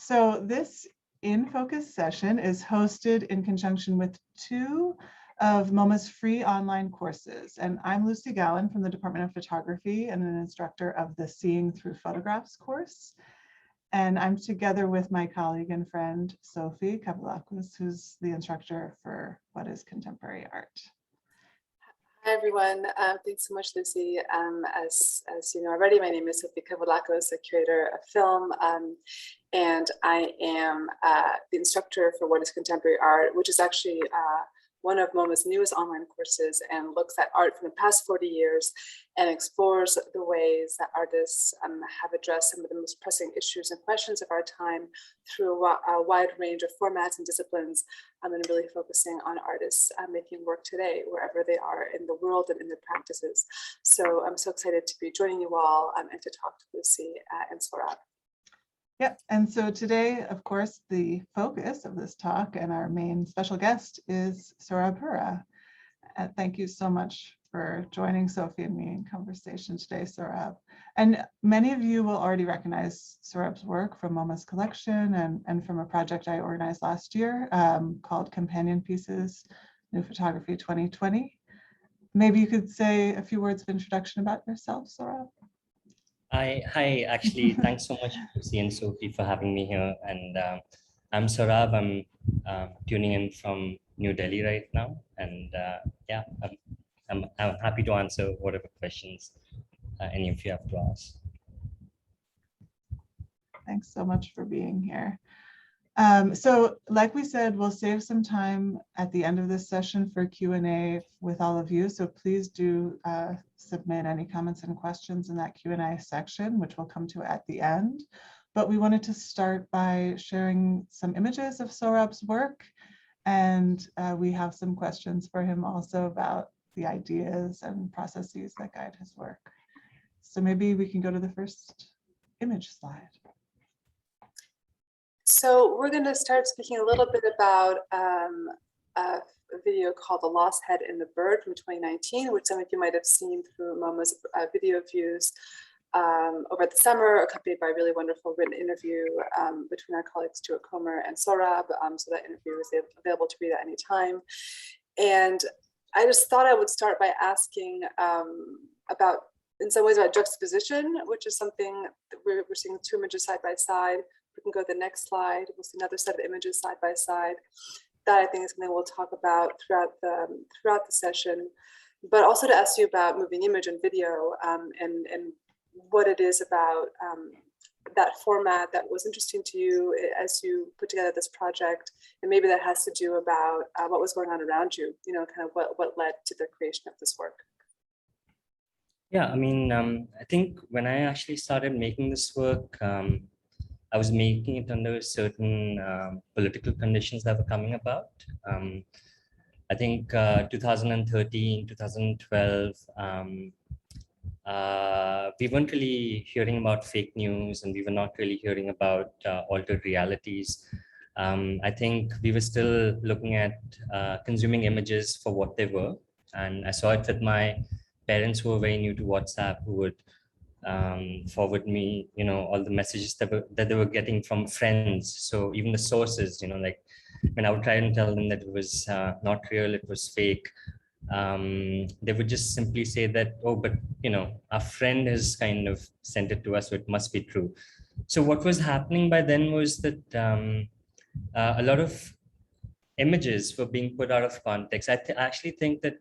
So this In Focus session is hosted in conjunction with two of MoMA's free online courses. And I'm Lucy Gallun from the Department of Photography and an instructor of the Seeing Through Photographs course. And I'm together with my colleague and friend, Sophie Cavoulacos, who's the instructor for What is Contemporary Art. Hi, everyone. Thanks so much, Lucy. As you know already, my name is Sophie Cavoulacos, a curator of film, and I am the instructor for What is Contemporary Art, which is actually one of MoMA's newest online courses and looks at art from the past 40 years and explores the ways that artists have addressed some of the most pressing issues and questions of our time through a wide range of formats and disciplines, and really focusing on artists making work today, wherever they are in the world and in their practices. So I'm so excited to be joining you all and to talk to Lucy and Sohrab. Yep, and so today, of course, the focus of this talk and our main special guest is Sohrab Hura. Thank you so much for joining Sophie and me in conversation today, Sohrab. And many of you will already recognize Sohrab's work from MoMA's collection and from a project I organized last year called Companion Pieces, New Photography 2020. Maybe you could say a few words of introduction about yourself, Sohrab. Hi, actually, thanks so much, Lucy and Sophie, for having me here. And I'm Sohrab. I'm tuning in from New Delhi right now. And yeah, I'm happy to answer whatever questions any of you have to ask. Thanks so much for being here. So like we said, we'll save some time at the end of this session for Q&A with all of you. So please do submit any comments and questions in that Q&A section, which we'll come to at the end. But we wanted to start by sharing some images of Sohrab's work. And we have some questions for him also about the ideas and processes that guide his work. So maybe we can go to the first image slide. So we're going to start speaking a little bit about a video called The Lost Head and the Bird from 2019, which some of you might have seen through MoMA's video views over the summer, accompanied by a really wonderful written interview between our colleagues Stuart Comer and Sohrab. So that interview is available to read at any time. And I just thought I would start by asking about, in some ways, about juxtaposition, which is something that we're seeing two images side by side. We can go to the next slide. We'll see another set of images side by side. That I think is something we'll talk about throughout the session, but also to ask you about moving image and video and what it is about that format that was interesting to you as you put together this project, and maybe that has to do about what was going on around you. You know, kind of what led to the creation of this work. Yeah, I mean, I think when I actually started making this work, I was making it under certain political conditions that were coming about. I think 2013, 2012, we weren't really hearing about fake news, and we were not really hearing about altered realities. I think we were still looking at consuming images for what they were. And I saw it with my parents who were very new to WhatsApp, who would forward me, you know, all the messages that they were getting from friends. So even the sources, you know, like when I would try and tell them that it was not real, it was fake, they would just simply say that, oh, but you know, our friend has kind of sent it to us, so it must be true. So what was happening by then was that a lot of images were being put out of context. I actually think that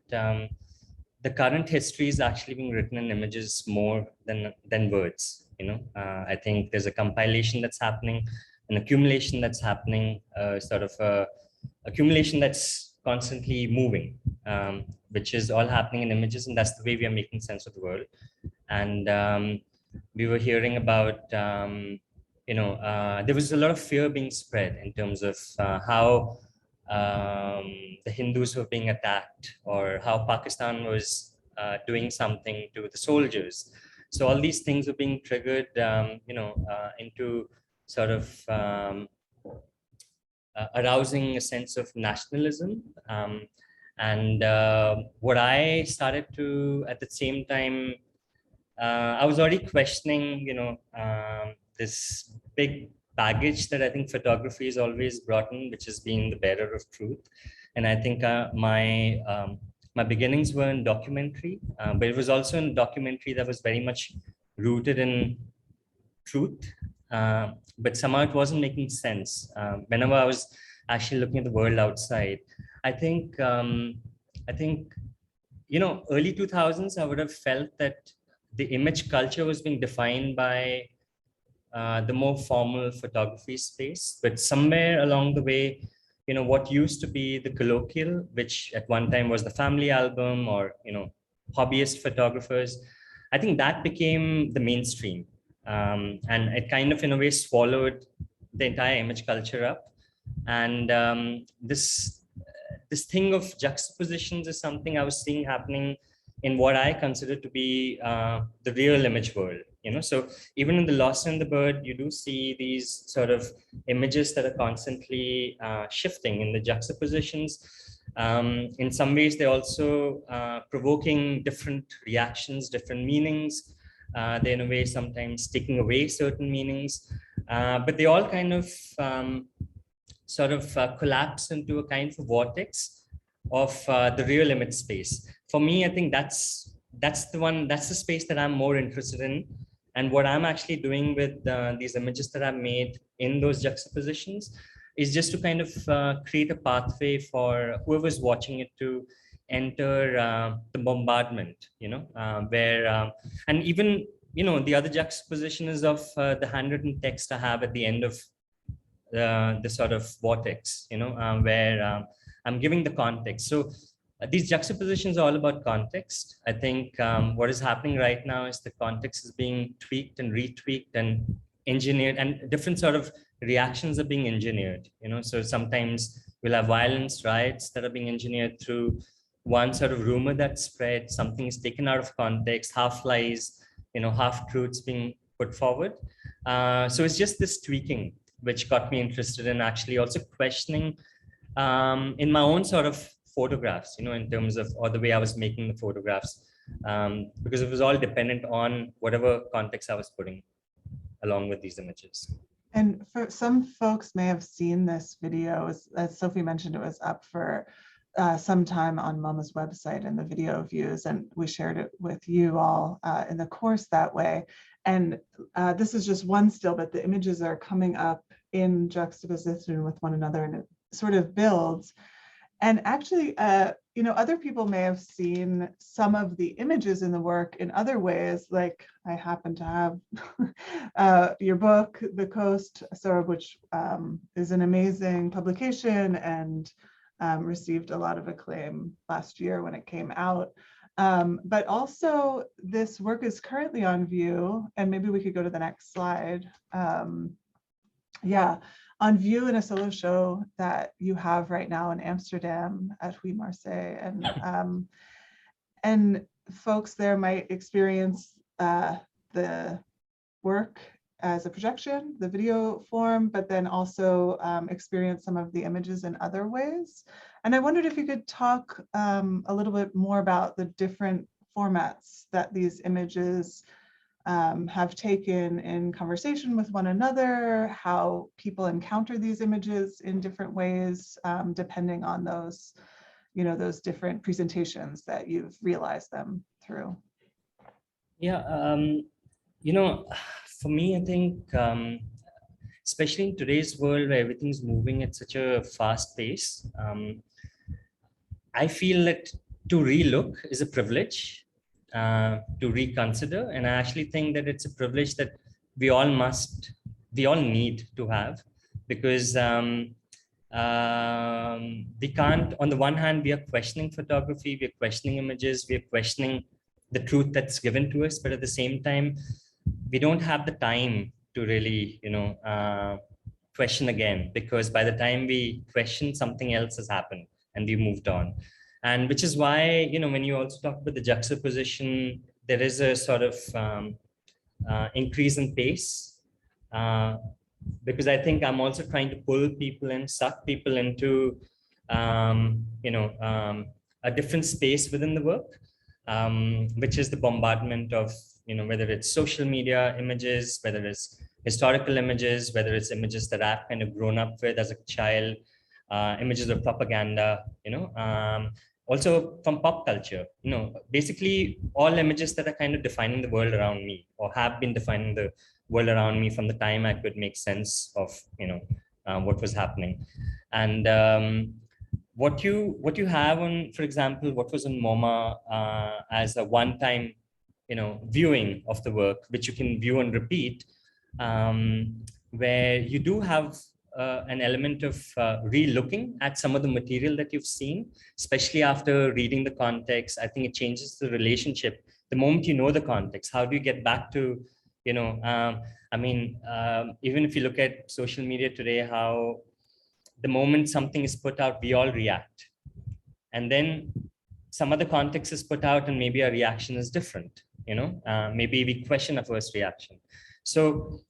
the current history is actually being written in images more than words. You know, I think there's a compilation that's happening, an accumulation that's happening, sort of a accumulation that's constantly moving, which is all happening in images, and that's the way we are making sense of the world. And we were hearing about, you know, there was a lot of fear being spread in terms of how the Hindus were being attacked, or how Pakistan was doing something to the soldiers. So all these things were being triggered, you know, into sort of arousing a sense of nationalism. And what I started to, at the same time, I was already questioning, you know, this big baggage that I think photography has always brought in, which is being the bearer of truth. And I think my beginnings were in documentary, but it was also in documentary that was very much rooted in truth, but somehow it wasn't making sense. Whenever I was actually looking at the world outside, I think, early 2000s, I would have felt that the image culture was being defined by the more formal photography space, but somewhere along the way, what used to be the colloquial, which at one time was the family album or, hobbyist photographers, I think that became the mainstream. And it kind of in a way swallowed the entire image culture up. And this thing of juxtapositions is something I was seeing happening in what I consider to be the real image world. So even in The Lost and the Bird, you do see these sort of images that are constantly shifting in the juxtapositions. In some ways, they're also provoking different reactions, different meanings. They in a way sometimes taking away certain meanings, but they all kind of collapse into a kind of vortex of the real image space. For me, I think that's the space that I'm more interested in. And what I'm actually doing with these images that I've made in those juxtapositions is just to kind of create a pathway for whoever's watching it to enter the bombardment, where, and even, the other juxtaposition is of the handwritten text I have at the end of the sort of vortex, where I'm giving the context. So these juxtapositions are all about context. I think what is happening right now is the context is being tweaked and retweaked and engineered, and different sort of reactions are being engineered. So sometimes we'll have violence, riots that are being engineered through one sort of rumor that's spread. Something is taken out of context, half lies, half truths being put forward. So it's just this tweaking which got me interested in actually also questioning in my own sort of photographs, in terms of, or the way I was making the photographs, because it was all dependent on whatever context I was putting along with these images. And for some folks may have seen this video, as Sophie mentioned, it was up for some time on MoMA's website and the video views, and we shared it with you all in the course that way. And this is just one still, but the images are coming up in juxtaposition with one another, and it sort of builds. And actually, other people may have seen some of the images in the work in other ways, like I happen to have your book, The Coast, Sohrab, which is an amazing publication and received a lot of acclaim last year when it came out. But also this work is currently on view, and maybe we could go to the next slide. Yeah, on view in a solo show that you have right now in Amsterdam at Huy Marseille, and folks there might experience the work as a projection, the video form, but then also experience some of the images in other ways. And I wondered if you could talk a little bit more about the different formats that these images have taken in conversation with one another, how people encounter these images in different ways, depending on those, those different presentations that you've realized them through. Yeah, for me, I think, especially in today's world where everything's moving at such a fast pace, I feel that to relook is a privilege. To reconsider, and I actually think that it's a privilege that we all need to have, because we can't, on the one hand, we are questioning photography, we are questioning images, we are questioning the truth that's given to us, but at the same time, we don't have the time to really, question again, because by the time we question, something else has happened and we moved on. And which is why, when you also talk about the juxtaposition, there is a sort of increase in pace, because I think I'm also trying to pull people in, suck people into, a different space within the work, which is the bombardment of, whether it's social media images, whether it's historical images, whether it's images that I've kind of grown up with as a child, images of propaganda, also from pop culture, basically all images that are kind of defining the world around me or have been defining the world around me from the time I could make sense of, what was happening. And what you have on, for example, what was on MoMA as a one-time, viewing of the work, which you can view and repeat, where you do have an element of re-looking at some of the material that you've seen, especially after reading the context. I think it changes the relationship. The moment you know the context, how do you get back to, even if you look at social media today, how the moment something is put out, we all react. And then some other context is put out and maybe our reaction is different, maybe we question our first reaction. So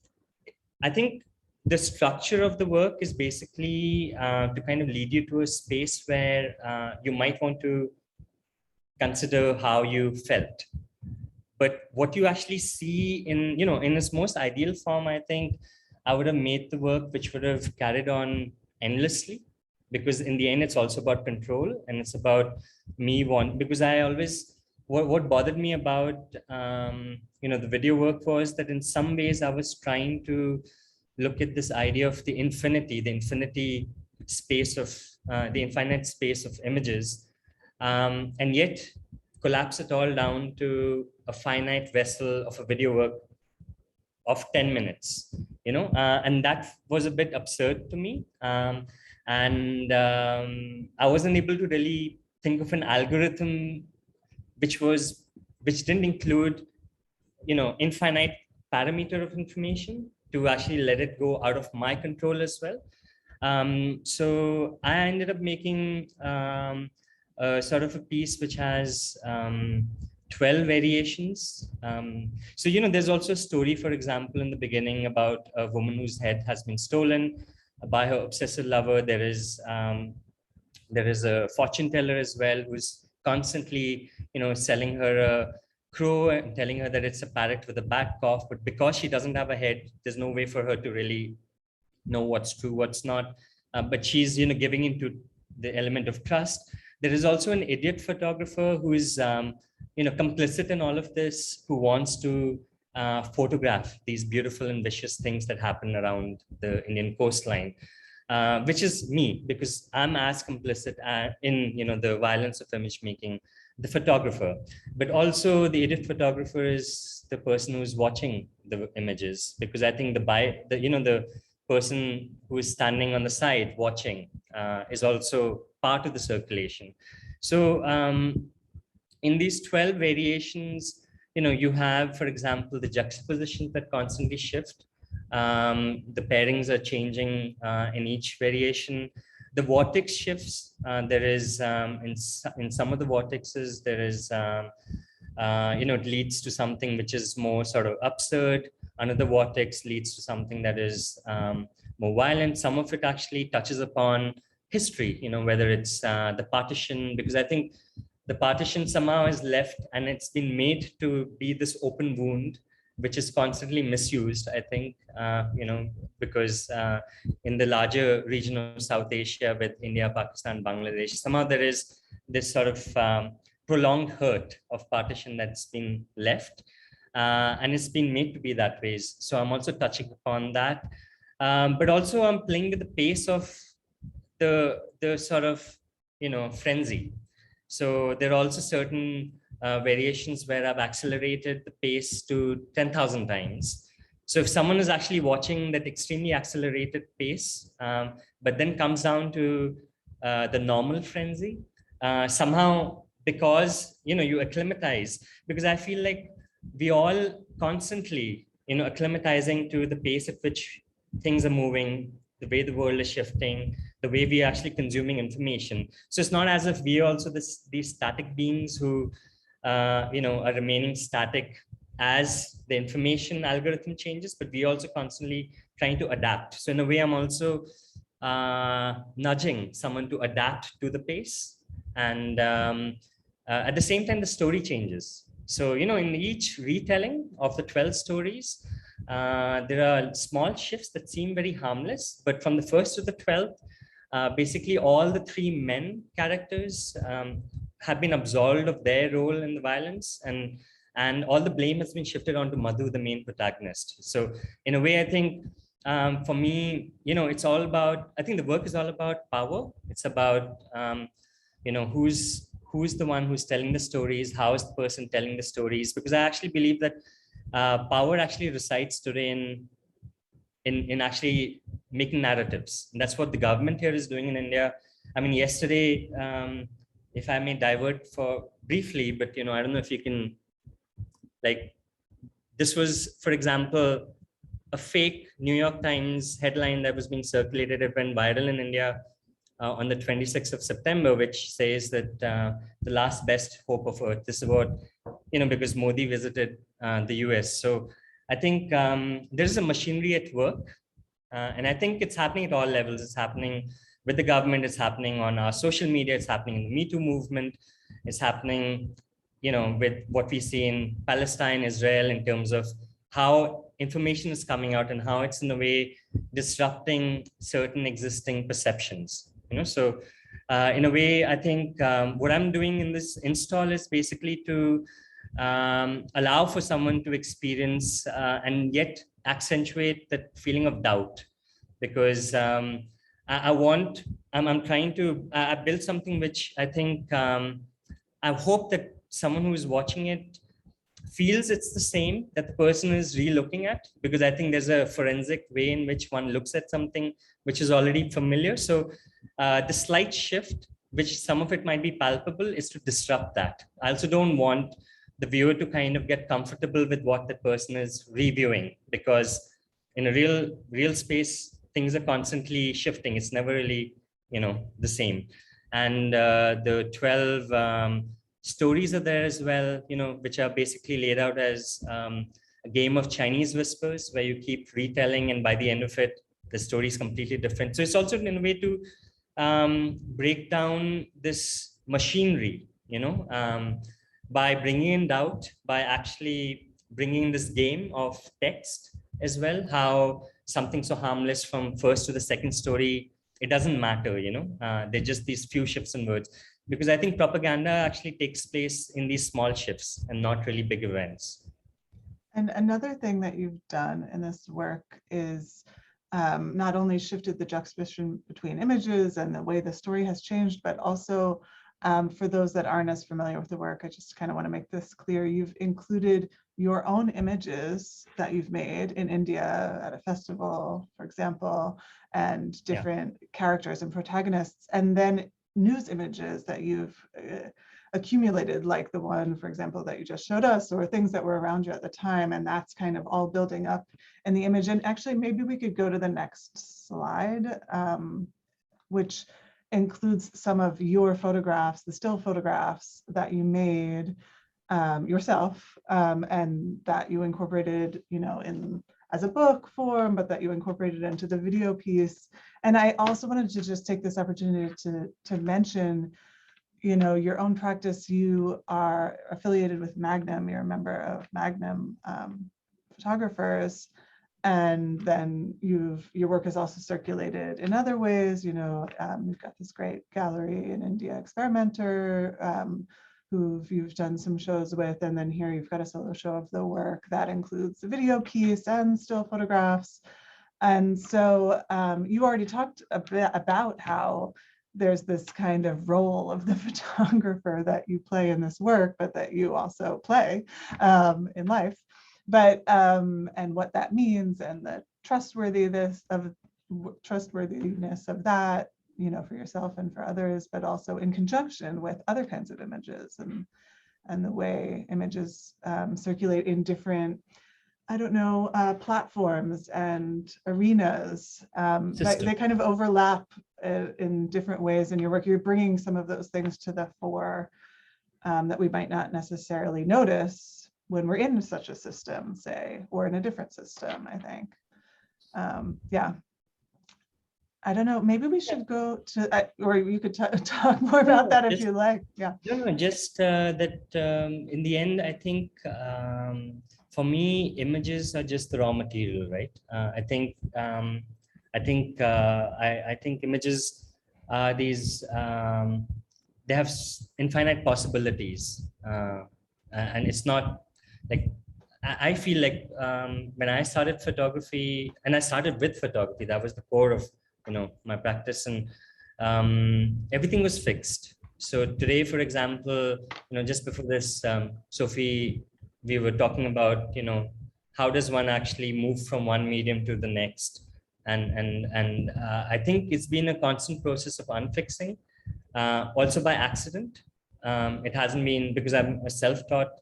I think the structure of the work is basically to kind of lead you to a space where you might want to consider how you felt. But what you actually see in, in its most ideal form, I think I would have made the work which would have carried on endlessly, because in the end, it's also about control, and it's about because I always, what bothered me about, the video work was that in some ways I was trying to look at this idea of the infinite space of images, and yet collapse it all down to a finite vessel of a video work of 10 minutes, and that was a bit absurd to me. I wasn't able to really think of an algorithm which didn't include, infinite parameter of information to actually let it go out of my control as well. So I ended up making a sort of a piece which has 12 variations. So, there's also a story, for example, in the beginning about a woman whose head has been stolen by her obsessive lover. There is a fortune teller as well, who's constantly, selling her a crow and telling her that it's a parrot with a bad cough. But because she doesn't have a head, there's no way for her to really know what's true, what's not. But she's, giving into the element of trust. There is also an idiot photographer who is, complicit in all of this, who wants to photograph these beautiful and vicious things that happen around the Indian coastline, which is me, because I'm as complicit in, the violence of image making, the photographer. But also the idiot photographer is the person who's watching the images, because I think the person who is standing on the side watching is also part of the circulation. So in these 12 variations, you have, for example, the juxtapositions that constantly shift. The pairings are changing in each variation. The vortex shifts. There is, in some of the vortexes, there is, it leads to something which is more sort of absurd. Another vortex leads to something that is more violent. Some of it actually touches upon history, whether it's the partition, because I think the partition somehow is left and it's been made to be this open wound, which is constantly misused, I think, because in the larger region of South Asia with India, Pakistan, Bangladesh, somehow there is this sort of prolonged hurt of partition that's been left, and it's been made to be that way. So I'm also touching upon that, but also I'm playing with the pace of the sort of, frenzy. So there are also certain variations where I've accelerated the pace to 10,000 times. So if someone is actually watching that extremely accelerated pace, but then comes down to the normal frenzy, somehow, because, you acclimatize, because I feel like we all constantly, acclimatizing to the pace at which things are moving, the way the world is shifting, the way we are actually consuming information. So it's not as if we are also these static beings who, are remaining static as the information algorithm changes, but we also constantly trying to adapt. So in a way, I'm also nudging someone to adapt to the pace. And at the same time, the story changes. So, in each retelling of the 12 stories, there are small shifts that seem very harmless, but from the 1st to the 12th, basically all the 3 men characters have been absolved of their role in the violence, and all the blame has been shifted onto Madhu, the main protagonist. So in a way, I think for me, it's all about, I think the work is all about power. It's about, who's the one who's telling the stories, how is the person telling the stories, because I actually believe that power actually resides today in actually making narratives. And that's what the government here is doing in India. I mean, yesterday, if I may divert for briefly, but I don't know if you can, like, this was, for example, a fake New York Times headline that was being circulated. It went viral in India on the 26th of September, which says that the last best hope of Earth. This is what, because Modi visited the US. So I think there's a machinery at work. And I think it's happening at all levels. It's happening with the government. It's happening on our social media. It's happening in the Me Too movement. It's happening, with what we see in Palestine, Israel, in terms of how information is coming out and how it's in a way disrupting certain existing perceptions. So in a way, I think what I'm doing in this install is basically to allow for someone to experience and yet accentuate that feeling of doubt, because I'm trying to build something which I think I hope that someone who is watching it feels it's the same that the person is re-looking at, because I think there's a forensic way in which one looks at something which is already familiar. So the slight shift, which some of it might be palpable, is to disrupt that. I also don't want the viewer to kind of get comfortable with what the person is reviewing, because in a real space, things are constantly shifting. It's never really, the same. And the 12 stories are there as well, which are basically laid out as a game of Chinese whispers, where you keep retelling, and by the end of it, the story is completely different. So it's also in a way to break down this machinery, by bringing in doubt, by actually bringing this game of text as well, how something so harmless from first to the second story, it doesn't matter, they're just these few shifts in words, because I think propaganda actually takes place in these small shifts and not really big events. And another thing that you've done in this work is not only shifted the juxtaposition between images and the way the story has changed, but also for those that aren't as familiar with the work, I just kind of want to make this clear. You've included your own images that you've made in India at a festival, for example, and different characters and protagonists, and then news images that you've accumulated, like the one, for example, that you just showed us, or things that were around you at the time, and that's kind of all building up in the image. And actually, maybe we could go to the next slide, which includes some of your photographs, the still photographs that you made yourself, and that you incorporated, in as a book form, but that you incorporated into the video piece. And I also wanted to just take this opportunity to mention, your own practice. You are affiliated with Magnum. You're a member of Magnum photographers. And then your work is also circulated in other ways. You've got this great gallery in India, Experimenter, who you've done some shows with. And then here you've got a solo show of the work that includes the video piece and still photographs. And so you already talked a bit about how there's this kind of role of the photographer that you play in this work, but that you also play in life. But and what that means, and the trustworthiness of that, for yourself and for others, but also in conjunction with other kinds of images, and the way images circulate in different, platforms and arenas. They kind of overlap in different ways in your work. You're bringing some of those things to the fore that we might not necessarily notice when we're in such a system, say, or in a different system, I think. I don't know, maybe we should go to, or you could talk more about that if you like. Yeah. No, just that in the end, I think for me, images are just the raw material, right? I think images are these, they have infinite possibilities. And it's not like, I feel like when I started photography, and I started with photography, that was the core of, my practice, and everything was fixed. So today, for example, just before this, Sophie, we were talking about, how does one actually move from one medium to the next? And I think it's been a constant process of unfixing, also by accident. It hasn't been because I'm a self-taught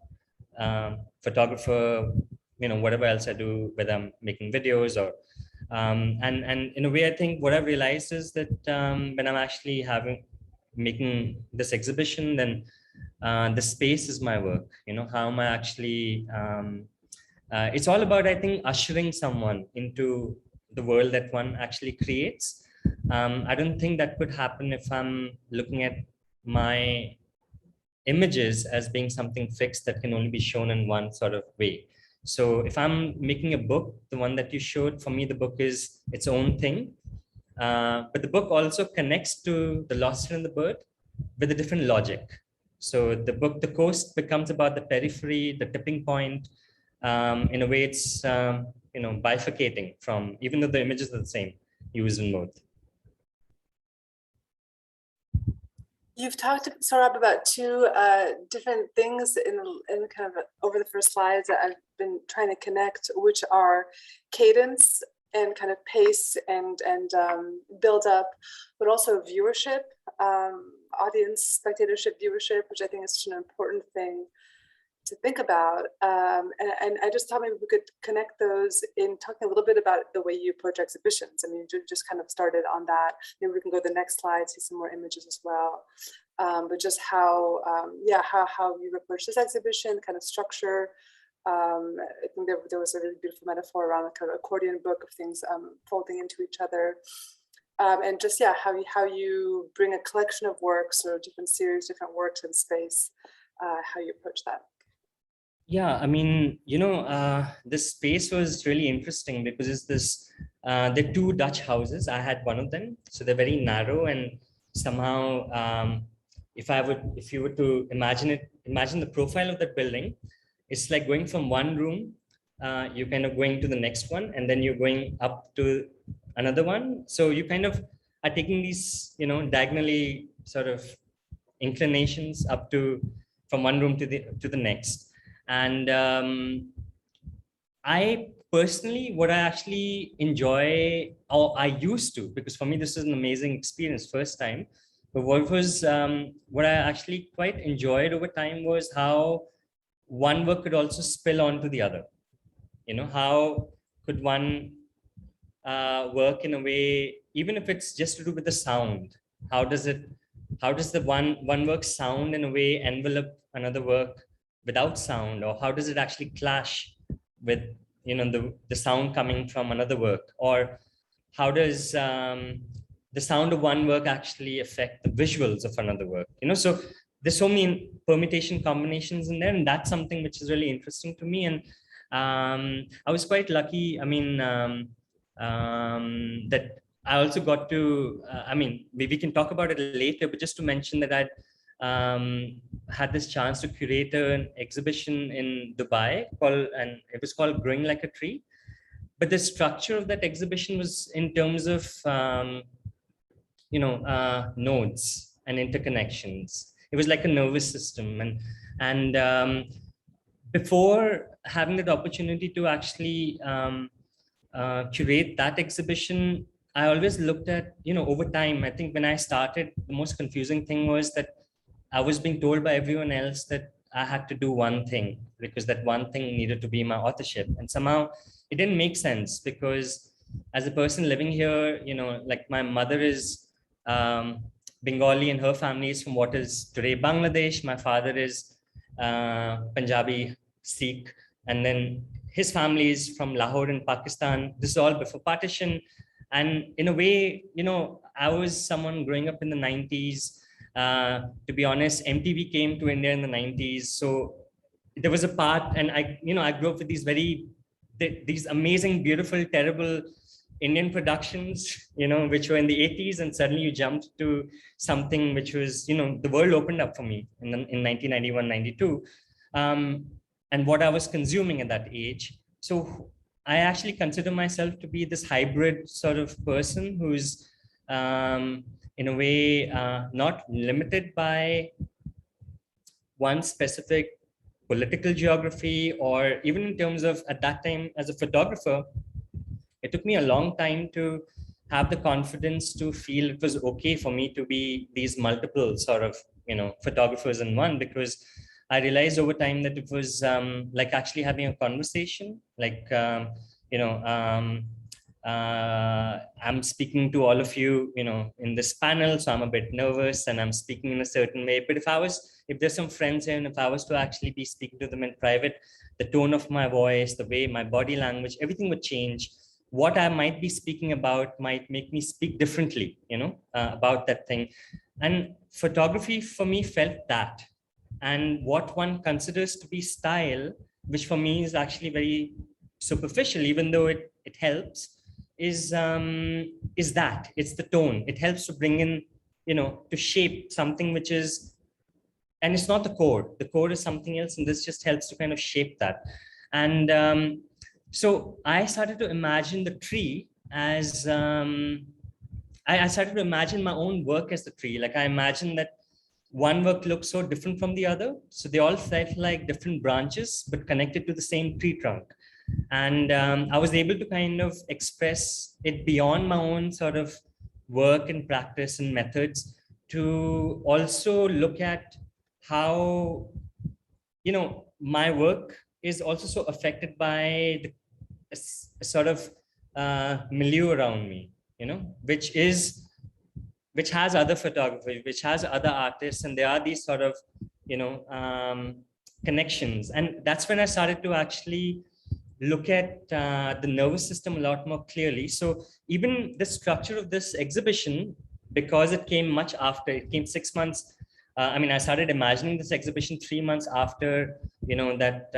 photographer, whatever else I do, whether I'm making videos or, and in a way, I think what I've realized is that when I'm actually making this exhibition, then the space is my work. How am I actually, it's all about, I think, ushering someone into the world that one actually creates. I don't think that could happen if I'm looking at my images as being something fixed that can only be shown in one sort of way. So if I'm making a book, the one that you showed, for me, the book is its own thing. But the book also connects to The Lost Head and the Bird with a different logic. So the book, The Coast, becomes about the periphery, the tipping point. In a way, it's bifurcating from, even though the images are the same, used in both. You've talked, Sohrab, about two different things in kind of over the first slides that I've been trying to connect, which are cadence and kind of pace and build up, but also viewership, audience, spectatorship, viewership, which I think is such an important thing to think about. And I just thought maybe we could connect those in talking a little bit about the way you approach exhibitions. I mean, you just kind of started on that. Maybe we can go to the next slide, see some more images as well. But just how you approach this exhibition, kind of structure. I think there was a really beautiful metaphor around a kind of accordion book of things folding into each other. And just, how you bring a collection of works or different series, different works in space, how you approach that. Yeah, I mean, this space was really interesting because it's this, there are two Dutch houses. I had one of them. So they're very narrow, and somehow, if you were to imagine the profile of that building, it's like going from one room, you're kind of going to the next one, and then you're going up to another one. So you kind of are taking these, diagonally sort of inclinations up to, from one room to the next. And I personally, what I actually enjoy, or I used to, because for me, this is an amazing experience, first time. But what I actually quite enjoyed over time was how one work could also spill onto the other. How could one work in a way, even if it's just to do with the sound, how does the one work sound in a way envelope another work without sound, or how does it actually clash with the sound coming from another work, or how does the sound of one work actually affect the visuals of another work? So there's so many permutation combinations in there, and that's something which is really interesting to me. And I was quite lucky, I mean, that I also got to, I mean, we can talk about it later, but just to mention that I'd had this chance to curate an exhibition in Dubai and it was called Growing Like a Tree. But the structure of that exhibition was in terms of, nodes and interconnections. It was like a nervous system. And before having that opportunity to actually curate that exhibition, I always looked at, over time, I think when I started, the most confusing thing was that I was being told by everyone else that I had to do one thing because that one thing needed to be my authorship. And somehow it didn't make sense because as a person living here, like my mother is Bengali and her family is from what is today Bangladesh. My father is Punjabi, Sikh, and then his family is from Lahore in Pakistan. This is all before partition. And in a way, I was someone growing up in the 90s. To be honest, MTV came to India in the 90s. So there was a part, and I grew up with these amazing, beautiful, terrible Indian productions, which were in the 80s, and suddenly you jumped to something which was, the world opened up for me in 1991, 92, and what I was consuming at that age. So I actually consider myself to be this hybrid sort of person who's, in a way, not limited by one specific political geography, or even in terms of, at that time as a photographer, it took me a long time to have the confidence to feel it was okay for me to be these multiple sort of, photographers in one, because I realized over time that it was like actually having a conversation, like, I'm speaking to all of you, in this panel, so I'm a bit nervous and I'm speaking in a certain way. But if there's some friends here, and if I was to actually be speaking to them in private, the tone of my voice, the way my body language, everything would change. What I might be speaking about might make me speak differently, about that thing. And photography for me felt that. And what one considers to be style, which for me is actually very superficial, even though it helps, is that it's the tone. It helps to bring in, to shape something which is, and it's not the core. The core is something else, and this just helps to kind of shape that. And so I started to imagine the tree as, I started to imagine my own work as the tree. Like I imagined that one work looked so different from the other. So they all felt like different branches, but connected to the same tree trunk. And I was able to kind of express it beyond my own sort of work and practice and methods, to also look at how, my work is also so affected by the sort of milieu around me, which has other photographers, which has other artists, and there are these sort of, connections. And that's when I started to actually look at the nervous system a lot more clearly. So even the structure of this exhibition, because it came much after, it came 6 months. I started imagining this exhibition 3 months after, that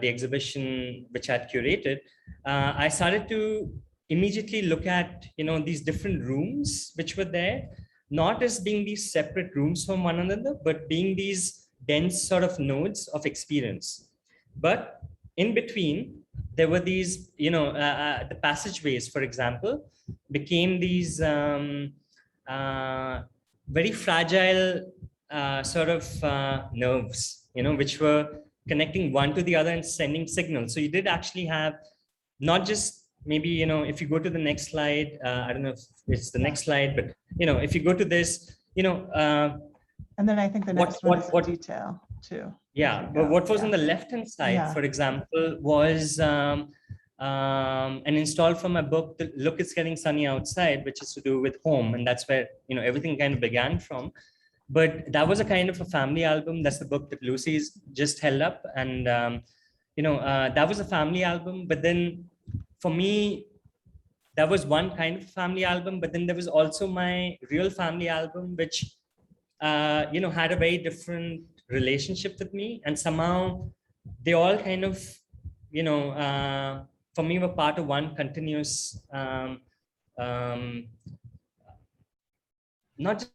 the exhibition which I'd curated. I started to immediately look at, these different rooms which were there, not as being these separate rooms from one another, but being these dense sort of nodes of experience. But in between, there were these, the passageways, for example, became these very fragile sort of nerves, which were connecting one to the other and sending signals. So you did actually have not just maybe, if you go to the next slide, I don't know if it's the next slide, but, if you go to this, and then I think the next one is detail too. Yeah, but what was on the left-hand side, for example, was an install from my book, Look, It's Getting Sunny Outside, which is to do with home. And that's where, everything kind of began from. But that was a kind of a family album. That's the book that Lucy's just held up. And, that was a family album. But then for me, that was one kind of family album. But then there was also my real family album, which, had a very different relationship with me. And somehow they all kind of, for me, were part of one continuous, not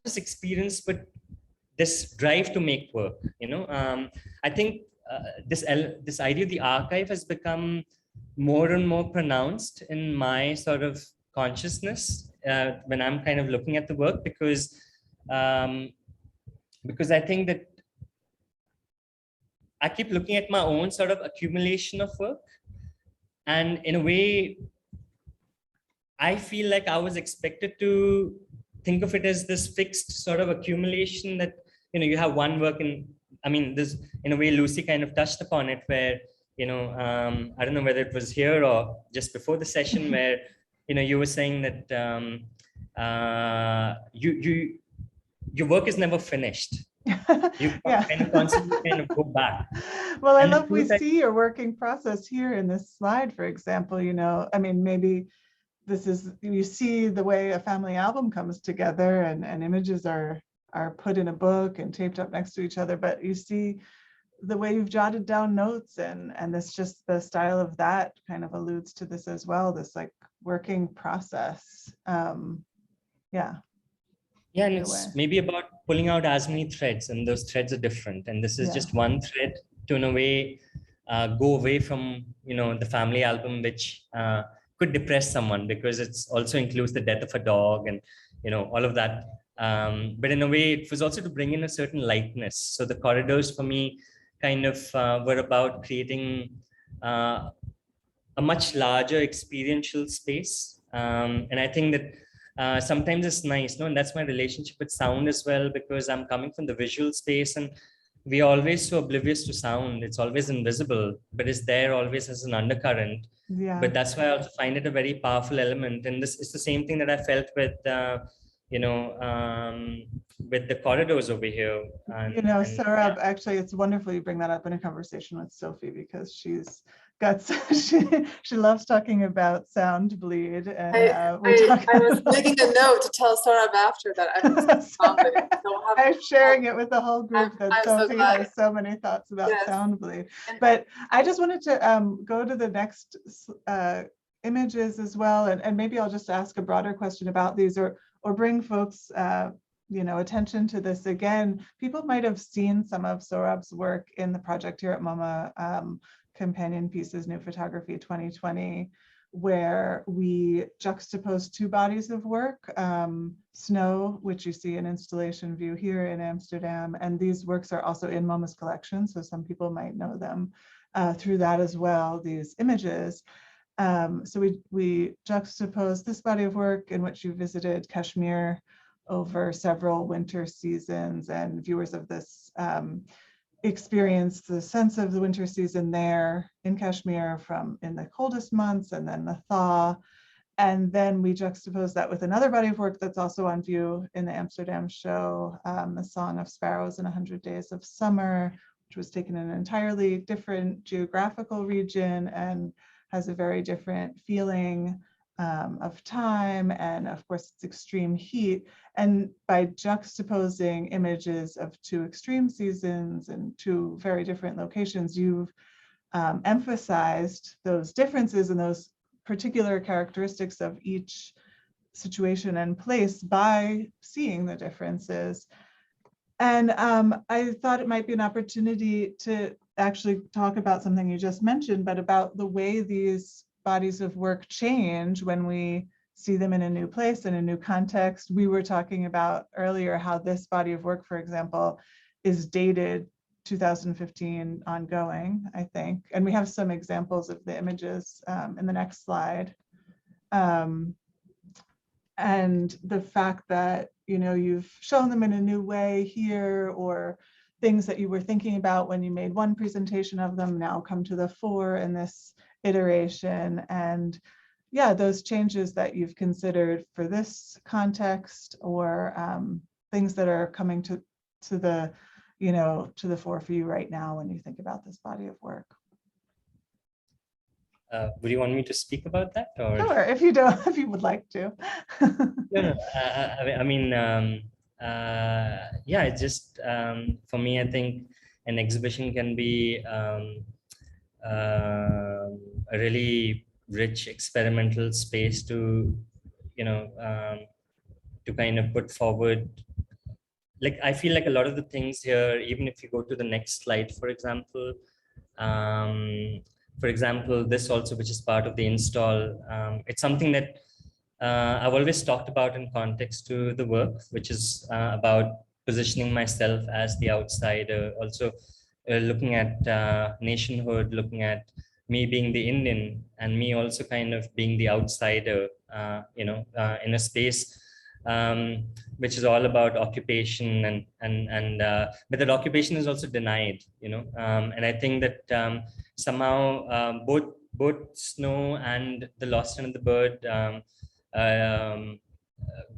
just experience, but this drive to make work. I think this idea of the archive has become more and more pronounced in my sort of consciousness when I'm kind of looking at the work, because I think that I keep looking at my own sort of accumulation of work. And in a way, I feel like I was expected to think of it as this fixed sort of accumulation that, you have one work this, in a way, Lucy kind of touched upon it, where, I don't know whether it was here or just before the session where, you were saying that your work is never finished. You kind of constantly kind of go back. Well, I love we see your working process here in this slide, for example. Maybe this is, you see the way a family album comes together, and images are put in a book and taped up next to each other, but you see the way you've jotted down notes, and this just the style of that kind of alludes to this as well, this like working process. Yeah. Yeah, and Either it's way. maybe about pulling out as many threads, and those threads are different. And this is Yeah. just one thread to, in a way, go away from, you know, the family album, which could depress someone because it's also includes the death of a dog and, you know, all of that. But in a way, it was also to bring in a certain lightness. So the corridors for me kind of were about creating a much larger experiential space. And I think that sometimes it's nice, no? And that's my relationship with sound as well, because I'm coming from the visual space and we're always so oblivious to sound. It's always invisible, but it's there always as an undercurrent. Yeah. But that's why I also find it a very powerful element. And this is the same thing that I felt with, with the corridors over here. And, you know, and Sohrab, actually, it's wonderful you bring that up in a conversation with Sophie, because she's got she loves talking about sound bleed, and I was making a note to tell Sohrab after that. I'm sharing it with the whole group that Sophie has so many thoughts about sound bleed. But I just wanted to go to the next images as well, and maybe I'll just ask a broader question about these, or bring folks you know, attention to this again. People might have seen some of Sohrab's work in the project here at MoMA, Companion Pieces, New Photography 2020, where we juxtapose two bodies of work, Snow, which you see in installation view here in Amsterdam, and these works are also in MoMA's collection, so some people might know them through that as well, these images. So we juxtapose this body of work in which you visited Kashmir over several winter seasons, and viewers of this experienced the sense of the winter season there in Kashmir from in the coldest months and then the thaw. And then we juxtapose that with another body of work that's also on view in the Amsterdam show, The Song of Sparrows in 100 Days of Summer, which was taken in an entirely different geographical region and has a very different feeling of time, and of course it's extreme heat. And by juxtaposing images of two extreme seasons and two very different locations, you've emphasized those differences and those particular characteristics of each situation and place by seeing the differences. And I thought it might be an opportunity to actually talk about something you just mentioned, but about the way these bodies of work change when we see them in a new place, in a new context. We were talking about earlier how this body of work, for example, is dated 2015 ongoing, I think. And we have some examples of the images in the next slide. And the fact that, you know, you've shown them in a new way here, or things that you were thinking about when you made one presentation of them now come to the fore in this iteration. And yeah, those changes that you've considered for this context, or things that are coming to the, you know, to the fore for you right now when you think about this body of work. Would you want me to speak about that? Or? Sure, if you don't, if you would like to. No, I mean, yeah, it's just for me, I think an exhibition can be a really rich experimental space to, you know, to kind of put forward. Like, I feel like a lot of the things here, even if you go to the next slide, for example, this also, which is part of the install, it's something that I've always talked about in context to the work, which is about positioning myself as the outsider, also looking at nationhood, looking at me being the Indian and me also kind of being the outsider, you know, in a space which is all about occupation, but that occupation is also denied, you know, and I think that somehow both Snow and The Lost and the Bird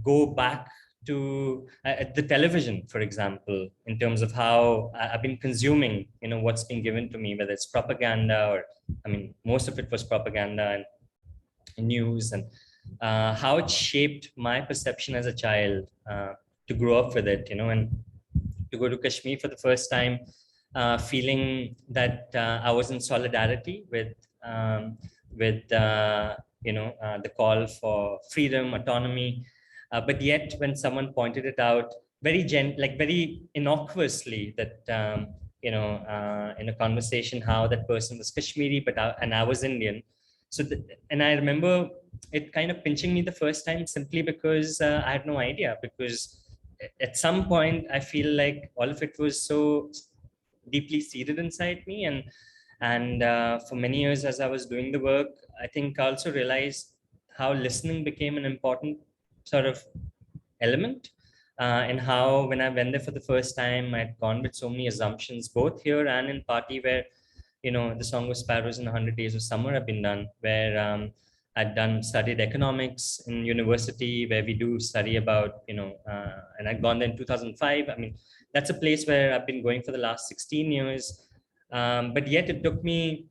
go back to the television, for example, in terms of how I've been consuming, you know, what's been given to me, whether it's propaganda or, I mean, most of it was propaganda and news, and how it shaped my perception as a child to grow up with it, you know, and to go to Kashmir for the first time feeling that I was in solidarity with the call for freedom, autonomy. But yet, when someone pointed it out very innocuously, that in a conversation, how that person was Kashmiri, and I was Indian. And I remember it kind of pinching me the first time, simply because I had no idea. Because at some point, I feel like all of it was so deeply seated inside me, and for many years, as I was doing the work, I think I also realized how listening became an important sort of element, and how when I went there for the first time, I'd gone with so many assumptions, both here and in Party, where the Song of Sparrows and 100 Days of Summer have been done, where I'd studied economics in university, where we do study about, and I'd gone there in 2005. I mean, that's a place where I've been going for the last 16 years. But yet it took me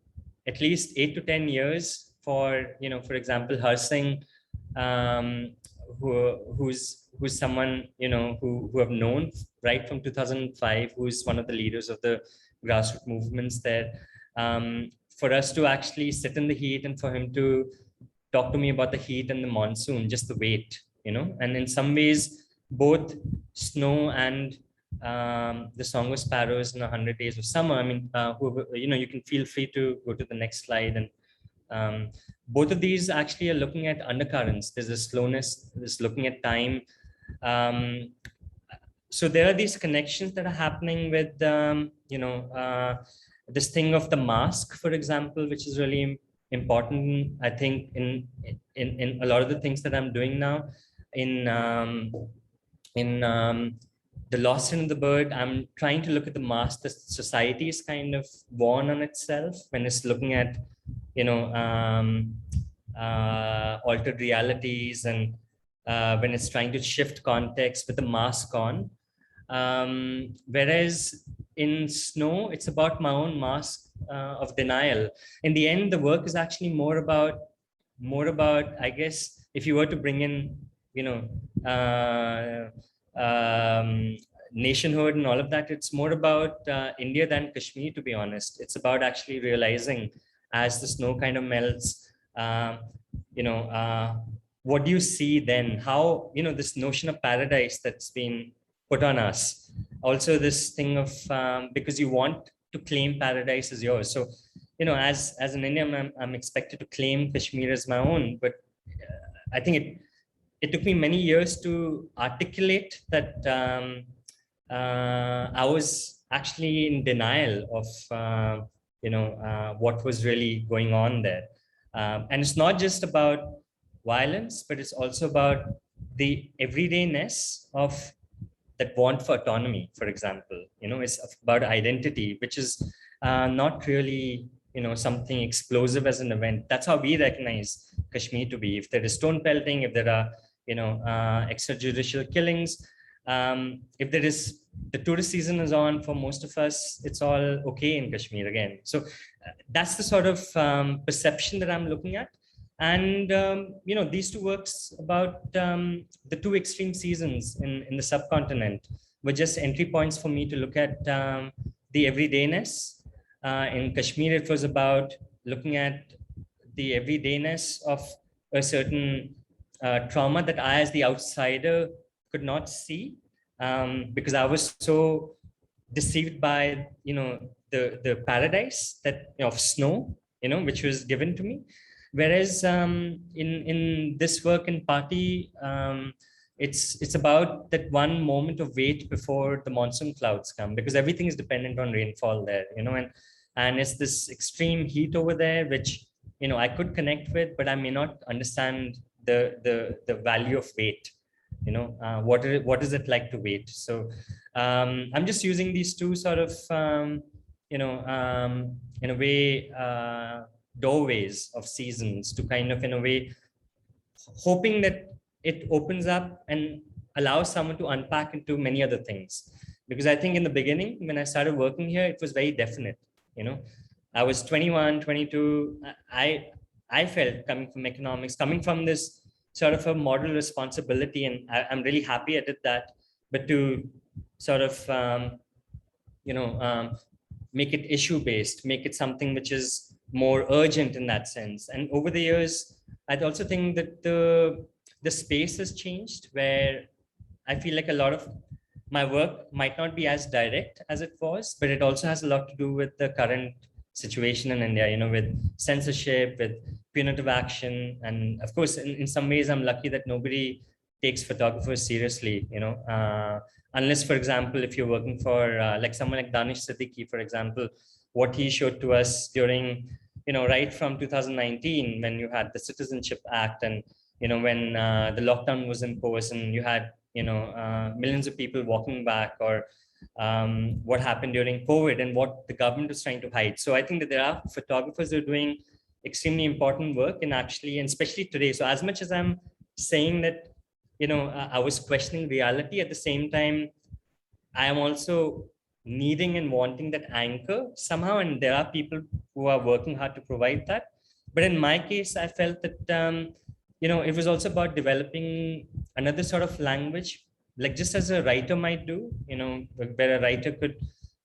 at least 8 to 10 years for example, Harsing, who's someone, who I've known right from 2005, who's one of the leaders of the grassroots movements there. For us to actually sit in the heat and for him to talk to me about the heat and the monsoon, just the weight, and in some ways, both snow and the Song of Sparrows and 100 Days of Summer. I mean, you can feel free to go to the next slide. And both of these actually are looking at undercurrents. There's a slowness, there's looking at time. So there are these connections that are happening with, this thing of the mask, for example, which is really important, I think, in a lot of the things that I'm doing now. In The Lost in the Bird, I'm trying to look at the mask that society is kind of worn on itself when it's looking at, altered realities, and when it's trying to shift context with the mask on. Whereas in Snow, it's about my own mask of denial. In the end, the work is actually more about, I guess, if you were to bring in, nationhood and all of that, it's more about India than Kashmir, to be honest. It's about actually realizing, as the snow kind of melts, what do you see then? How, this notion of paradise that's been put on us. Also this thing of, because you want to claim paradise as yours. So, as an Indian, I'm expected to claim Kashmir as my own, but I think it took me many years to articulate that I was actually in denial of, what was really going on there. And it's not just about violence, but it's also about the everydayness of that want for autonomy, for example. It's about identity, which is not really, something explosive as an event. That's how we recognize Kashmir to be. If there is stone pelting, if there are, extrajudicial killings, if there is, the tourist season is on, for most of us, it's all okay in Kashmir again. So that's the sort of perception that I'm looking at. And, these two works about the two extreme seasons in the subcontinent were just entry points for me to look at the everydayness. In Kashmir, it was about looking at the everydayness of a certain trauma that I, as the outsider, could not see, because I was so deceived by, the paradise that of snow, which was given to me. Whereas in this work in Party, it's about that one moment of wait before the monsoon clouds come, because everything is dependent on rainfall there, and it's this extreme heat over there, which, I could connect with, but I may not understand the value of wait. What is it like to wait? So I'm just using these two sort of, in a way, doorways of seasons to kind of, in a way, hoping that it opens up and allows someone to unpack into many other things. Because I think in the beginning, when I started working here, it was very definite. I was 21, 22. I felt, coming from economics, coming from this sort of a moral responsibility, and I'm really happy I did that. But to sort of, make it issue-based, make it something which is more urgent in that sense. And over the years, I'd also think that the space has changed, where I feel like a lot of my work might not be as direct as it was, but it also has a lot to do with the current situation in India, you know, with censorship, with punitive action. And of course, in some ways, I'm lucky that nobody takes photographers seriously, you know, unless, for example, if you're working for like someone like Danish Siddiqui, for example, what he showed to us during, you know, right from 2019, when you had the Citizenship Act, and, you know, when the lockdown was imposed and you had, you know, millions of people walking back, or what happened during COVID and what the government was trying to hide. So I think that there are photographers who are doing extremely important work, and actually, and especially today. So as much as I'm saying that, you know, I was questioning reality, at the same time, I am also needing and wanting that anchor somehow. And there are people who are working hard to provide that. But in my case, I felt that, you know, it was also about developing another sort of language, like just as a writer might do, you know, where a writer could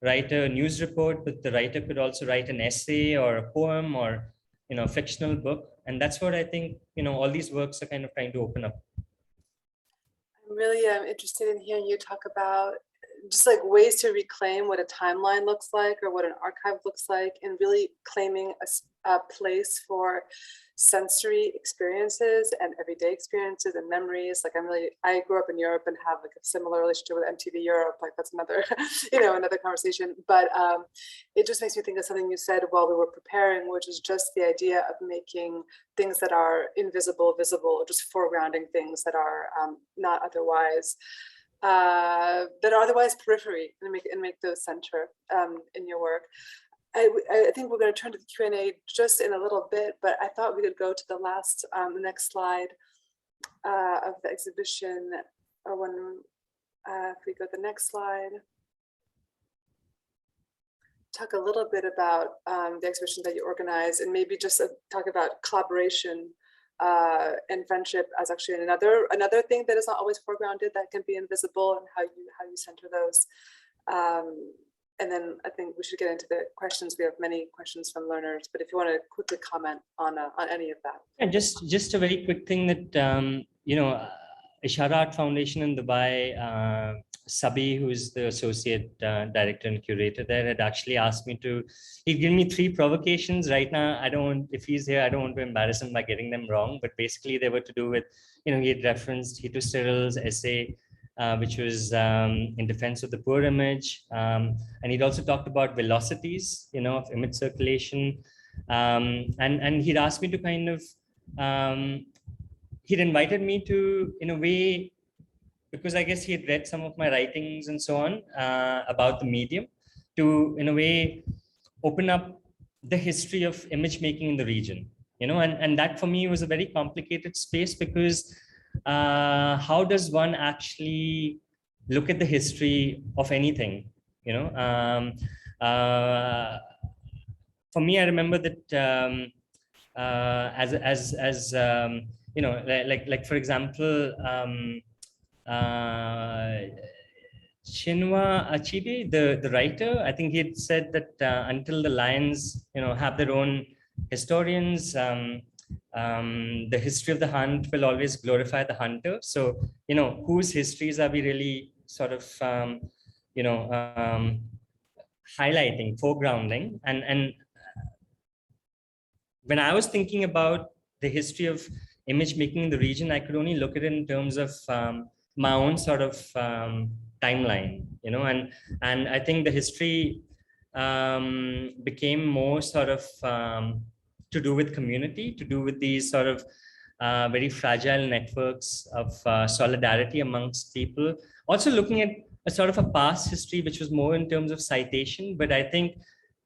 write a news report, but the writer could also write an essay or a poem or, you know, a fictional book. And that's what I think, you know, all these works are kind of trying to open up. I'm really interested in hearing you talk about just like ways to reclaim what a timeline looks like, or what an archive looks like, and really claiming a place for sensory experiences and everyday experiences and memories. Like I grew up in Europe and have like a similar relationship with MTV Europe. Like that's another, you know, another conversation. But it just makes me think of something you said while we were preparing, which is just the idea of making things that are invisible visible, or just foregrounding things that are not otherwise that are otherwise periphery, and make those center in your work. I think we're going to turn to the Q&A just in a little bit, but I thought we could go to the last, next slide of the exhibition, or when, if we go to the next slide, talk a little bit about the exhibition that you organize, and maybe just talk about collaboration and friendship as actually another thing that is not always foregrounded, that can be invisible, and how you center those. And then I think we should get into the questions. We have many questions from learners, but if you want to quickly comment on any of that. Yeah, just a very quick thing that, you know, Ishara Art Foundation in Dubai, Sabi, who is the associate director and curator there, had actually asked me to, he'd given me 3 provocations. Right now, I don't want, if he's here, I don't want to embarrass him by getting them wrong, but basically they were to do with, you know, he had referenced Hito Cyril's essay, which was in defense of the poor image. And he'd also talked about velocities, you know, of image circulation. And he'd asked me to kind of, he'd invited me to, in a way, because I guess he had read some of my writings and so on about the medium, to, in a way, open up the history of image making in the region, you know, and that for me was a very complicated space, because how does one actually look at the history of anything, you know? For me, I remember that you know, like for example, Chinua Achebe, the writer, I think he had said that until the lions, you know, have their own historians, the history of the hunt will always glorify the hunter. So, you know, whose histories are we really sort of, you know, highlighting, foregrounding? And when I was thinking about the history of image making in the region, I could only look at it in terms of my own sort of timeline, you know, and I think the history became more sort of to do with community, to do with these sort of very fragile networks of solidarity amongst people. Also looking at a sort of a past history, which was more in terms of citation. But I think,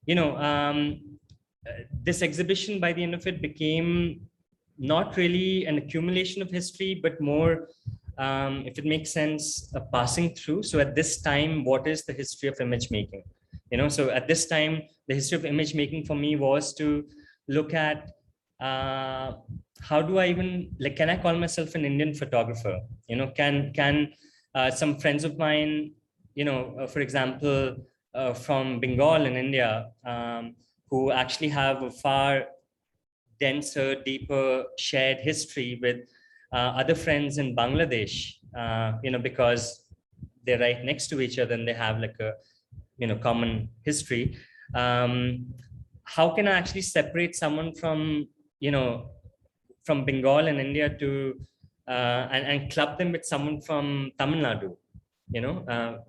you know, this exhibition, by the end of it, became not really an accumulation of history, but more, if it makes sense, a passing through. So at this time, what is the history of image making? You know, so at this time, the history of image making for me was to look at how do I even, like, can I call myself an Indian photographer? You know, can some friends of mine, you know, for example, from Bengal in India, who actually have a far denser, deeper shared history with other friends in Bangladesh, because they're right next to each other and they have like a, common history. How can I actually separate someone from, from Bengal in India to, and club them with someone from Tamil Nadu,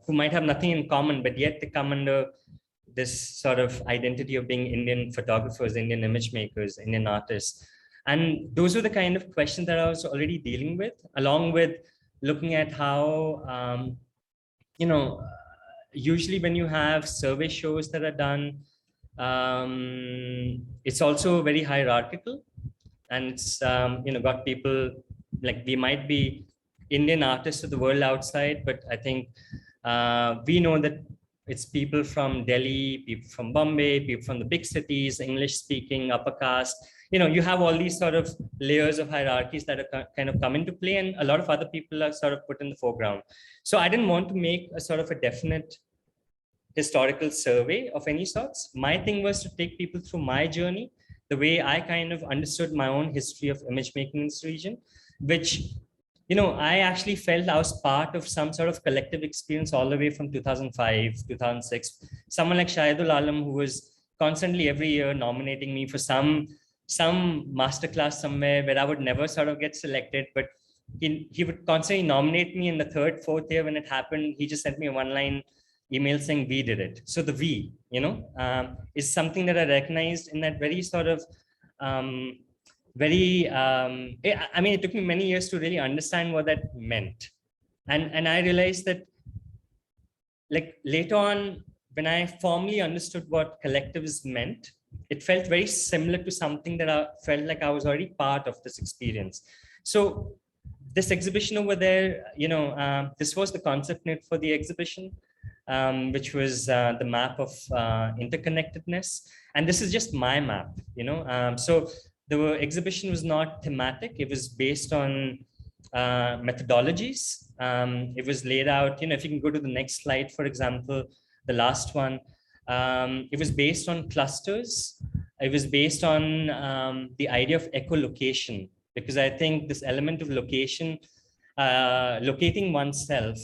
who might have nothing in common, but yet they come under this sort of identity of being Indian photographers, Indian image makers, Indian artists. And those were the kind of questions that I was already dealing with, along with looking at how, usually when you have survey shows that are done, it's also very hierarchical. And it's, got people like, we might be Indian artists of the world outside, but I think we know that it's people from Delhi, people from Bombay, people from the big cities, English speaking, upper caste. You have all these sort of layers of hierarchies that are kind of come into play, and a lot of other people are sort of put in the foreground. So I didn't want to make a sort of a definite historical survey of any sorts. My thing was to take people through my journey, the way I kind of understood my own history of image making in this region, which, I actually felt I was part of some sort of collective experience all the way from 2005, 2006. Someone like Shahidul Alam, who was constantly every year nominating me for some masterclass somewhere where I would never sort of get selected, but he would constantly nominate me in the third, fourth year. When it happened, he just sent me a one-line email saying we did it. So the we, is something that I recognized in that very sort of it took me many years to really understand what that meant. And I realized that, like, later on, when I formally understood what collectives meant, it felt very similar to something that I felt like I was already part of this experience. So this exhibition over there, this was the concept note for the exhibition, which was the map of interconnectedness. And this is just my map, so the exhibition was not thematic. It was based on methodologies. It was laid out, if you can go to the next slide, for example, the last one, it was based on clusters. It was based on the idea of echolocation, because I think this element of location, locating oneself,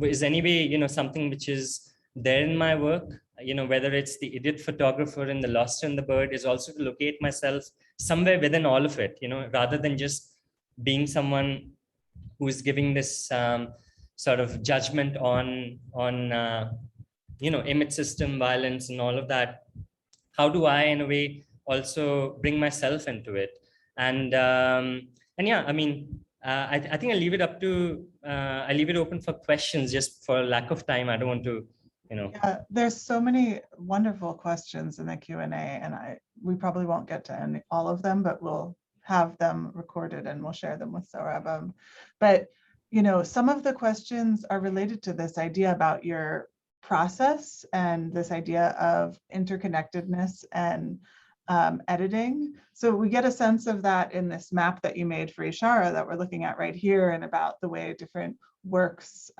is anyway, something which is there in my work. Whether it's the idiot photographer and the lost in the bird, is also to locate myself somewhere within all of it, rather than just being someone who is giving this sort of judgment on image system violence and all of that. How do I, in a way, also bring myself into it? And yeah, I mean, I think I leave it up to, I leave it open for questions, just for lack of time. I don't want to, Yeah, there's so many wonderful questions in the Q&A, and we probably won't get to all of them, but we'll have them recorded and we'll share them with Sohrab. But, some of the questions are related to this idea about your process and this idea of interconnectedness and editing. So we get a sense of that in this map that you made for Ishara that we're looking at right here, and about the way different works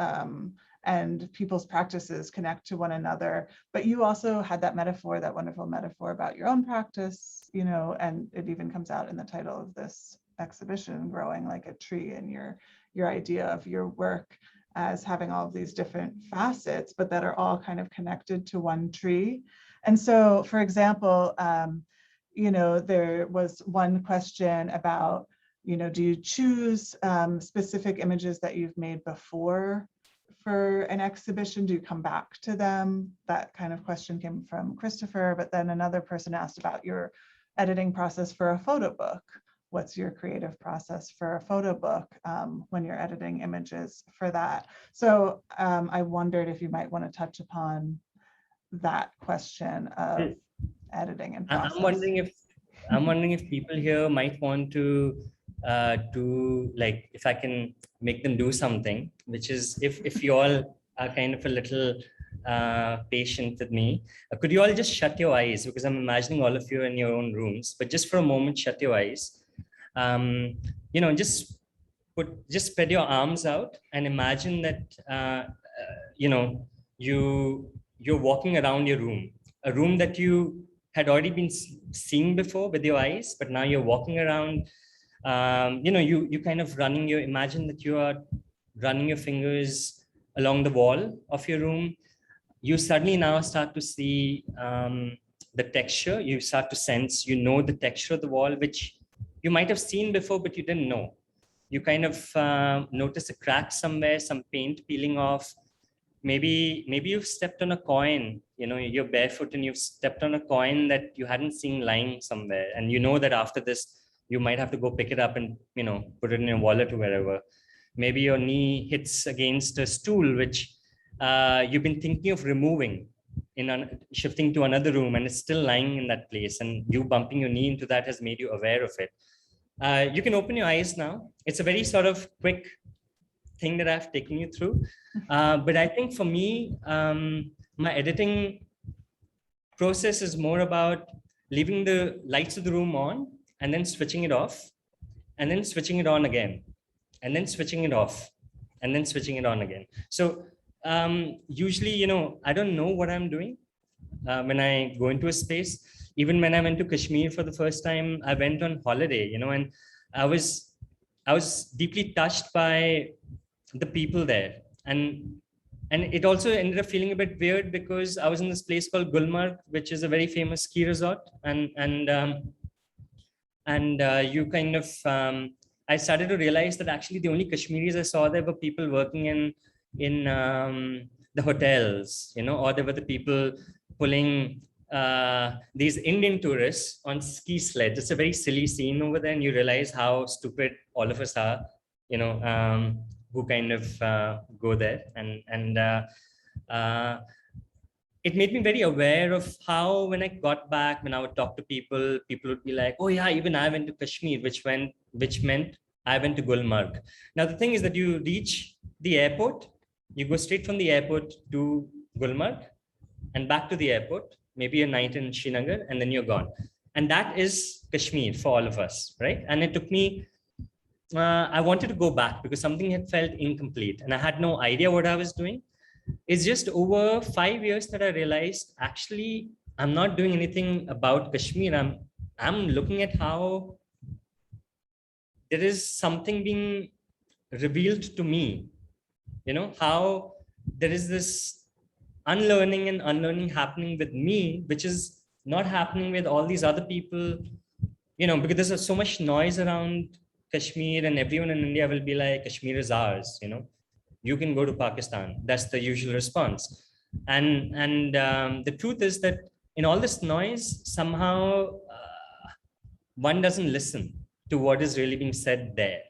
and people's practices connect to one another. But you also had that metaphor, that wonderful metaphor about your own practice, and it even comes out in the title of this exhibition, Growing Like a Tree, and your idea of your work as having all of these different facets, but that are all kind of connected to one tree. And so, for example, there was one question about, do you choose specific images that you've made before for an exhibition? Do you come back to them? That kind of question came from Christopher. But then another person asked about your editing process for a photo book. What's your creative process for a photo book when you're editing images for that? So I wondered if you might want to touch upon that question of editing and process. I'm wondering if people here might want to do, like, if I can make them do something, which is, if you all are kind of a little patient with me, could you all just shut your eyes, because I'm imagining all of you in your own rooms, but just for a moment, shut your eyes. Just spread your arms out and imagine that, you you're walking around your room, a room that you had already been seeing before with your eyes, but now you're walking around. You kind of imagine that you are running your fingers along the wall of your room. You suddenly now start to see the texture. You start to sense, the texture of the wall, which you might have seen before, but you didn't know. You kind of notice a crack somewhere, some paint peeling off. Maybe you've stepped on a coin, you're barefoot and you've stepped on a coin that you hadn't seen lying somewhere. And you know that after this, you might have to go pick it up and, put it in your wallet or wherever. Maybe your knee hits against a stool, which you've been thinking of removing, shifting to another room, and it's still lying in that place. And you bumping your knee into that has made you aware of it. You can open your eyes now. It's a very sort of quick thing that I've taken you through. But I think for me, my editing process is more about leaving the lights of the room on and then switching it off and then switching it on again and then switching it off and then switching it on again. So usually, I don't know what I'm doing when I go into a space. Even when I went to Kashmir for the first time, I went on holiday, and I was deeply touched by the people there. And it also ended up feeling a bit weird because I was in this place called Gulmarg, which is a very famous ski resort. And you kind of, I started to realize that actually the only Kashmiris I saw there were people working in the hotels, or there were the people pulling these Indian tourists on ski sleds. It's a very silly scene over there, and you realize how stupid all of us are, who kind of go there. And it made me very aware of how, when I got back, when I would talk to people, people would be like, oh yeah, even I went to Kashmir, which meant I went to Gulmarg. Now, the thing is that you reach the airport, you go straight from the airport to Gulmarg and back to the airport, maybe a night in Srinagar, and then you're gone. And that is Kashmir for all of us, right? And it took me, I wanted to go back because something had felt incomplete and I had no idea what I was doing. It's just over 5 years that I realized, actually, I'm not doing anything about Kashmir. I'm looking at how there is something being revealed to me, how there is this unlearning and unlearning happening with me, which is not happening with all these other people, because there's so much noise around Kashmir, and everyone in India will be like, Kashmir is ours, you can go to Pakistan. That's the usual response. And the truth is that in all this noise, somehow one doesn't listen to what is really being said there.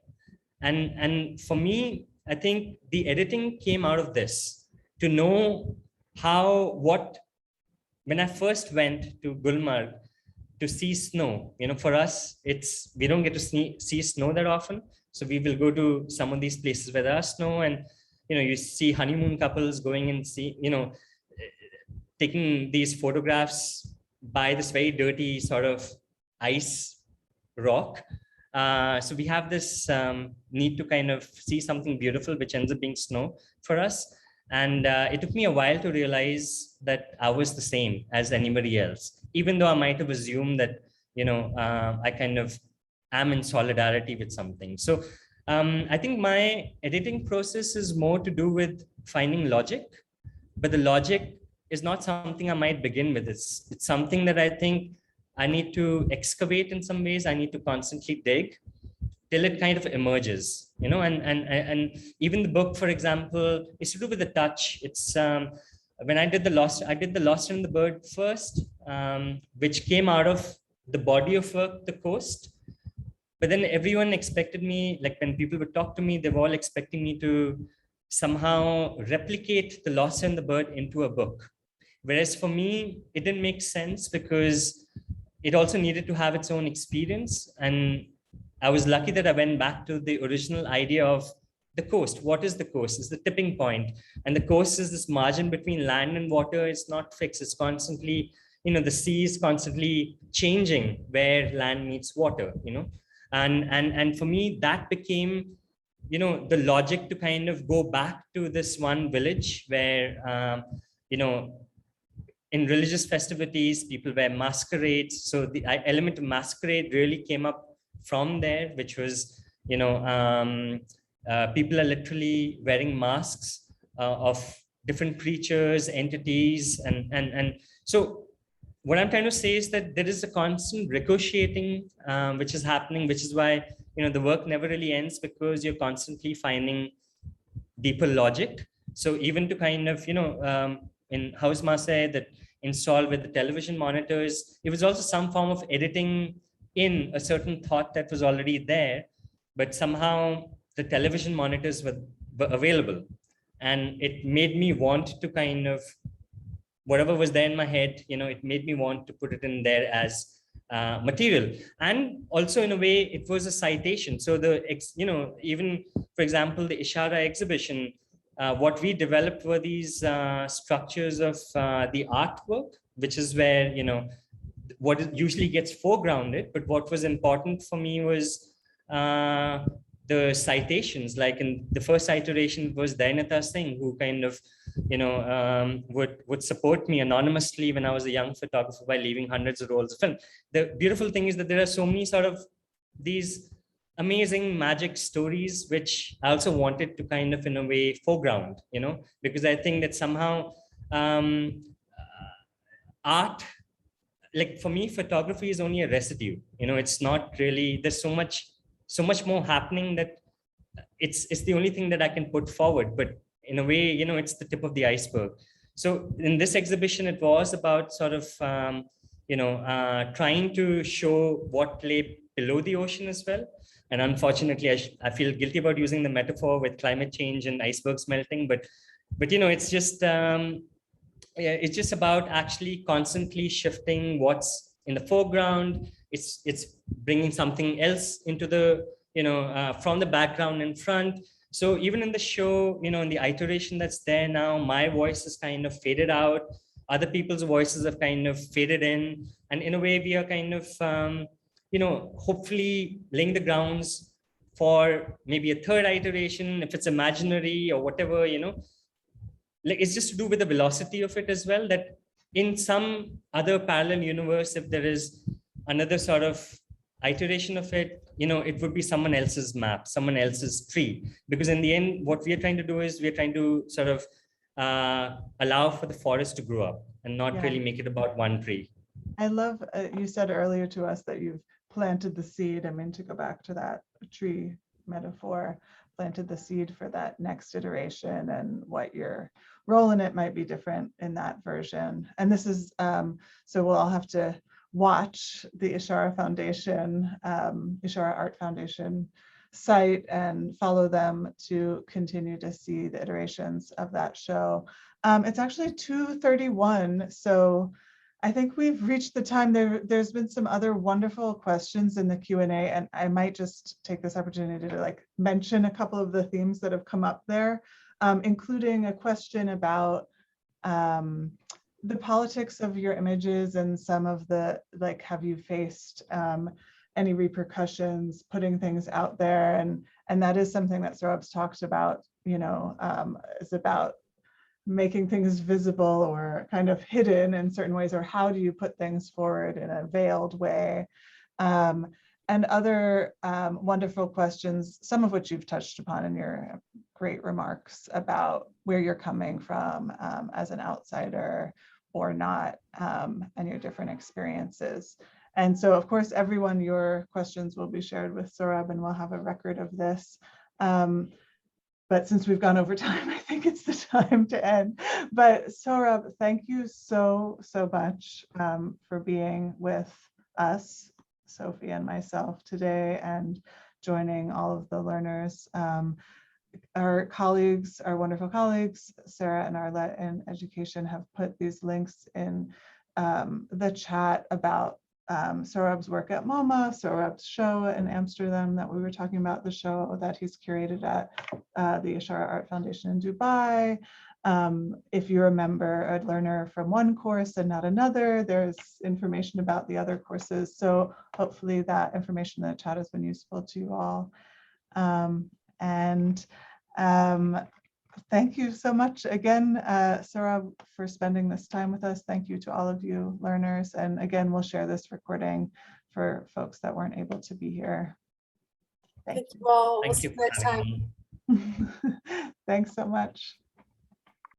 And for me, I think the editing came out of this, to know when I first went to Gulmarg to see snow, for us, we don't get to see snow that often. So we will go to some of these places where there are snow, and, you see honeymoon couples going and taking these photographs by this very dirty sort of ice rock. So we have this need to kind of see something beautiful, which ends up being snow for us. And it took me a while to realize that I was the same as anybody else, even though I might have assumed that, I kind of am in solidarity with something. So I think my editing process is more to do with finding logic, but the logic is not something I might begin with. It's something that I think I need to excavate in some ways. I need to constantly dig till it kind of emerges, and even the book, for example, is to do with the touch. It's when I did the Lost and the Bird first, which came out of the body of work, The Coast. But then everyone expected me, like when people would talk to me, they were all expecting me to somehow replicate The Lost and the Bird into a book. Whereas for me, it didn't make sense because it also needed to have its own experience. And I was lucky that I went back to the original idea of the coast. What is the coast? It's the tipping point. And the coast is this margin between land and water. It's not fixed. It's constantly, the sea is constantly changing where land meets water, And for me, that became, the logic to kind of go back to this one village where, in religious festivities, people wear masquerades. So the element of masquerade really came up from there, which was, people are literally wearing masks of different creatures, entities, and so what I'm trying to say is that there is a constant ricocheting which is happening, which is why the work never really ends, because you're constantly finding deeper logic. So even to kind of in House Masay that installed with the television monitors, it was also some form of editing in a certain thought that was already there, but somehow the television monitors were available, and it made me want to kind of, whatever was there in my head, it made me want to put it in there as material. And also in a way it was a citation. So even for example the Ishara exhibition, what we developed were these structures of the artwork, which is where what usually gets foregrounded. But what was important for me was the citations. Like in the first iteration was Dayanata Singh, who kind of would support me anonymously when I was a young photographer by leaving hundreds of rolls of film. The beautiful thing is that there are so many sort of these amazing magic stories, which I also wanted to kind of in a way foreground, because I think that somehow art, like for me, photography is only a residue. It's not really, there's so much more happening that it's the only thing that I can put forward. But in a way, it's the tip of the iceberg. So in this exhibition, it was about sort of, trying to show what lay below the ocean as well. And unfortunately, I feel guilty about using the metaphor with climate change and icebergs melting, but it's just, it's just about actually constantly shifting what's in the foreground. It's bringing something else into the, from the background in front. So even in the show, in the iteration that's there now, my voice is kind of faded out. Other people's voices have kind of faded in. And in a way, we are kind of, hopefully laying the grounds for maybe a third iteration, if it's imaginary or whatever, like it's just to do with the velocity of it as well, that in some other parallel universe, if there is another sort of iteration of it, it would be someone else's map, someone else's tree. Because in the end, what we are trying to do is we're trying to sort of allow for the forest to grow up and not really make it about one tree. I love, you said earlier to us that you've planted the seed. I mean, to go back to that tree metaphor, planted the seed for that next iteration, and what your role in it might be different in that version. And this is, so we'll all have to watch the Ishara Foundation, Ishara Art Foundation site and follow them to continue to see the iterations of that show. It's actually 2:31, so I think we've reached the time. There's been some other wonderful questions in the Q&A, and I might just take this opportunity to mention a couple of the themes that have come up there, including a question about the politics of your images and some of the, have you faced any repercussions putting things out there? And that is something that Sohrab's talked about, is about making things visible or kind of hidden in certain ways, or how do you put things forward in a veiled way? And other wonderful questions, some of which you've touched upon in your great remarks about where you're coming from as an outsider or not, and your different experiences. And so, of course, everyone, your questions will be shared with Sohrab, and we'll have a record of this. But since we've gone over time, I think it's the time to end. But Sohrab, thank you so much for being with us, Sophie and myself today, and joining all of the learners. Our colleagues, our wonderful colleagues, Sarah and Arlette in education, have put these links in the chat about Sohrab's work at MoMA, Sohrab's show in Amsterdam that we were talking about, the show that he's curated at the Ishara Art Foundation in Dubai. If you remember a learner from one course and not another, there's information about the other courses. So hopefully that information in the chat has been useful to you all. thank you so much again, Sohrab, for spending this time with us. Thank you to all of you learners. And again, we'll share this recording for folks that weren't able to be here. Thank you all. We'll Thank see you you for next having time. me. Thanks so much.